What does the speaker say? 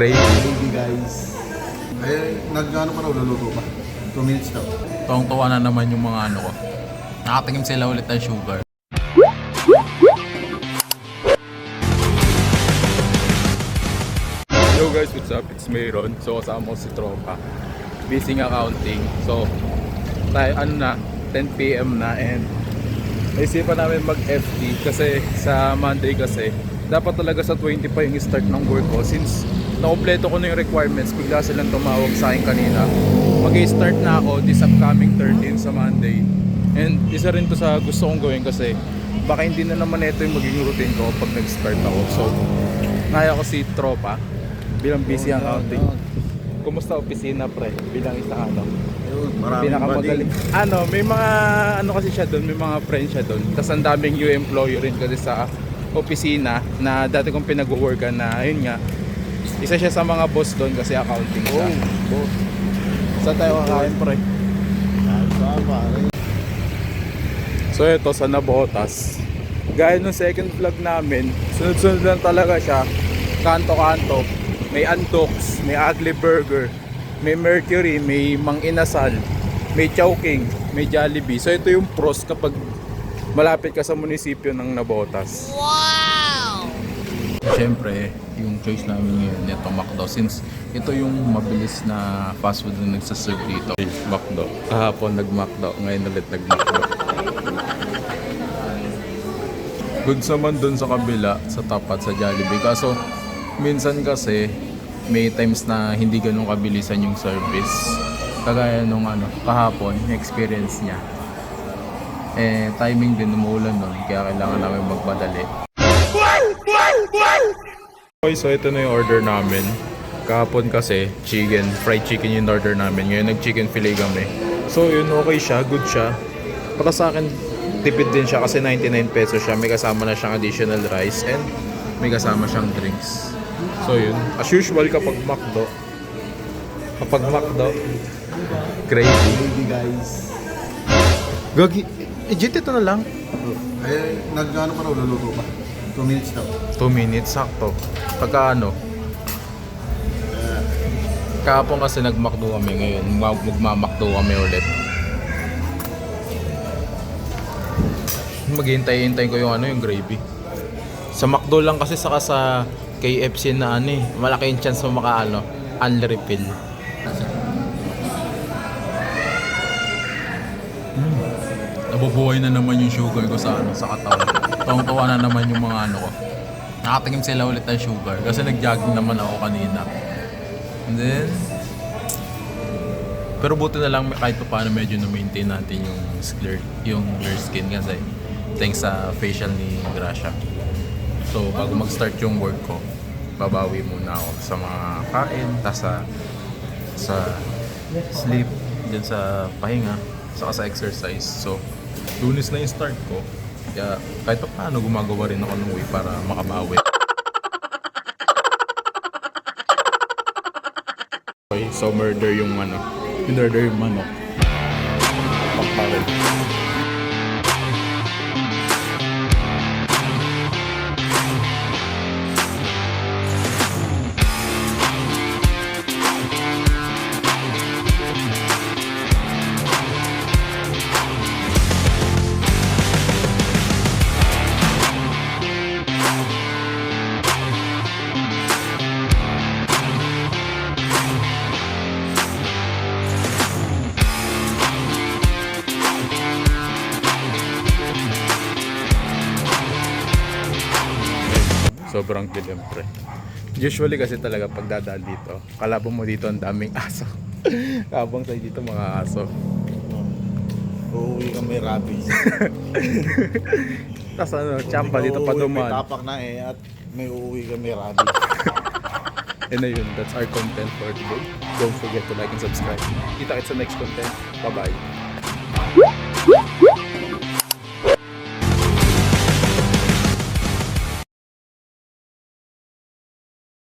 Baby guys. Nag-ano pa raw, luluto pa. 2 minutes daw. Tuwang-tuwa na naman yung mga ano ko. Nakatingin sila ulit ng sugar. Yo guys, what's up? It's Mayron. So kasama ko si Tropa. Busy accounting. So tayo na 10 PM na and naisipan namin mag-FT kasi sa Monday kasi dapat talaga sa 20 pa yung start ng work ko. Since nakompleto ko na yung requirements, bigla silang tumawag sa akin kanina. Mag-i-start na ako this upcoming 13 sa Monday. And isa rin to sa gusto kong gawin kasi baka hindi na naman ito yung magiging routine ko pag nag-start ako. So naya ko si Tropa bilang busy accounting. Kumusta opisina pre? Bilang isang ano? Pinakamagaling. May mga ano kasi siya doon, may mga friends siya doon. Tapos ang daming new employee rin kasi sa opisina na dati kong pinag-workan na ayun nga. Isa siya sa mga boss doon kasi accounting siya. Boss. Saan tayo kakain pre? So ito sa Nabotas. Gaya nung second vlog namin, sunod-sunod lang talaga siya. Kanto-kanto. May Antox, may Ugly Burger, may Mercury, may Mang Inasal, may Chowking, may Jollibee. So ito yung pros kapag malapit ka sa munisipyo ng Nabotas. Wow! Siyempre, yung choice namin ngayon ito McDo since ito yung mabilis na fast food na nagsaserve dito. McDo. Kahapon nag-McDo, ngayon ulit nag-McDo. Goods naman dun sa kabila, sa tapat sa Jollibee. Kaso minsan kasi may times na hindi ganun kabilisan yung service. Kagaya nung kahapon, yung experience niya. Timing din umuulan nun, kaya kailangan namin magpadali. Okay, so ito na yung order namin. Kahapon kasi fried chicken yung order namin. Ngayon nag-chicken fillet kami. So yun, okay siya, good siya. Para sa akin, tipid din siya kasi 99 pesos siya. May kasama na siyang additional rice and may kasama siyang drinks. So yun, as usual kapag McDo, crazy. Baby guys. Gagi, ito na lang. Nag-ano pa raw, luluto pa. 2 minutes daw. 2 minutes, sakto. Pagka kahapon kasi nag-McDo kami, ngayon magma-McDo kami ulit. Maghihintay-hintay ko yung gravy. Sa McDo lang kasi saka sa KFC na malaki yung chance mo unrefill. Nabubuhay na naman yung sugar ko sa katawan. Tawang-tawa na naman yung mga ko. Nakatingin sila ulit ng sugar kasi nag-jogging naman ako kanina. And then pero buti na lang kahit pa paano medyo na-maintain natin yung clear skin kasi thanks sa facial ni Gracia. So bago mag-start yung work ko, babawi muna ako sa mga kain, sa sleep, din sa pahinga, saka sa exercise. So Lunes na yung start ko. Kaya kahit pa paano gumagawa rin ako ng way para makabawi. Okay, so murder yung manok. Pagparin. Sobrang dilim pre. Usually kasi talaga pag dadaan dito, kalabang mo dito ang daming aso. Kabang tayo dito mga aso. Uuwi kami rabies. Tapos champa dito pa duman. May tapak na at may uuwi kami rabies. And ayun, that's our content for today. Don't forget to like and subscribe. Kita-kits sa next content. Bye-bye.